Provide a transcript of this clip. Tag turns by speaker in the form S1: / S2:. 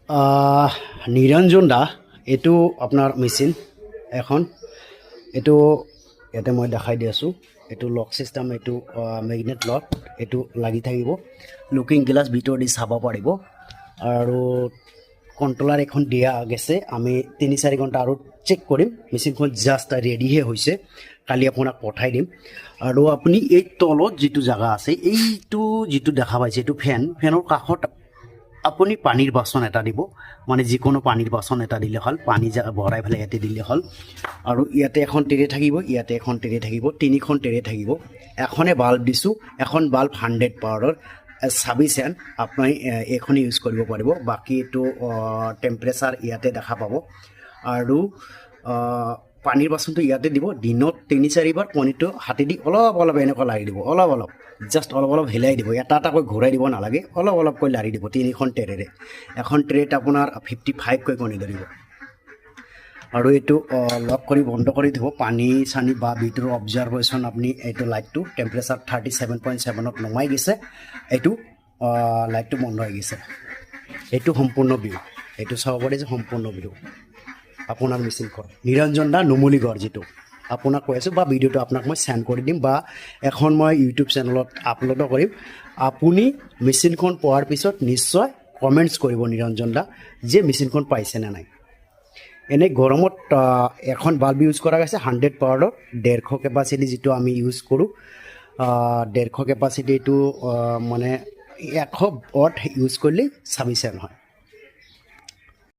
S1: নিৰঞ্জন দা এইটো আপোনাৰ মেচিন এখন এইটো ইয়াতে মই দেখাই দি আছোঁ এইটো লক চিষ্টেম এইটো মেগনেট লক এইটো লাগি থাকিব লুকিং গ্লাছ ভিতৰেদি চাব পাৰিব আৰু কণ্ট্ৰলাৰ এখন দিয়া গৈছে আমি 3-4 ঘণ্টা আৰু চেক কৰিম মেচিনখন জাষ্ট ৰেডিহে হৈছে কালি আপোনাক পঠাই দিম আৰু আপুনি এই তলত যিটো জায়গা আছে এইটো যিটো দেখা পাইছে এইটো ফেনৰ কাষত আপুনি পানীৰ বাচন এটা দিব মানে যিকোনো পানীৰ বাচন এটা দিলে হ'ল পানী ভৰাই পেলাই ইয়াতে দিলে হ'ল আৰু ইয়াতে এখন টেৰে থাকিব ইয়াতে এখন টেৰে থাকিব তিনিখন টেৰে থাকিব এখনে বাল্ব দিছোঁ এখন বাল্ব 100 পাৱাৰৰ 26 এন আপুনি এইখনে ইউজ কৰিব পাৰিব বাকী এইটো টেম্পাৰেচাৰ ইয়াতে দেখা পাব আৰু পানীৰ বাচনটো ইয়াতে দিব দিনত 3-4 বাৰ পানীটো হাতেদি অলপ এনেকুৱা লাৰি দিব অলপ জাষ্ট অলপ হিলাই দিব এটা এটাকৈ ঘূৰাই দিব নালাগে অলপকৈ লাৰি দিব তিনিখন টেৰেৰে এখন ট্ৰেত আপোনাৰ 55 কৈ কণী ধৰিব আৰু এইটো লক কৰি বন্ধ কৰি দিব পানী চানি বা ভিতৰৰ অবজাৰভেশ্যন আপুনি এইটো লাইটটো টেম্পাৰেচাৰ 37.7ত নমাই গৈছে এইটো লাইটটো বন্ধ হৈ গৈছে এইটো সম্পূৰ্ণ ভিউ এইটো চাব পাৰি যে সম্পূৰ্ণ ভিউ আপোনাৰ মেচিনখন নিৰঞ্জন দা নুমলীগড় যিটো আপোনাক কৈ আছোঁ বা ভিডিঅ'টো আপোনাক মই সেন্ড কৰি দিম বা এখন মই ইউটিউব চেনেলত আপলোডো কৰিম আপুনি মেচিনখন পোৱাৰ পিছত নিশ্চয় কমেণ্টছ কৰিব নিৰঞ্জন দা যে মেচিনখন পাইছেনে নাই এনে গৰমত এখন বাল্ব ইউজ কৰা গৈছে 100 পাৱাৰৰ 150 কেপাচিটি যিটো আমি ইউজ কৰোঁ 150 কেপাচিটি এইটো মানে 100 ৱাট ইউজ কৰিলে 26 এন হয়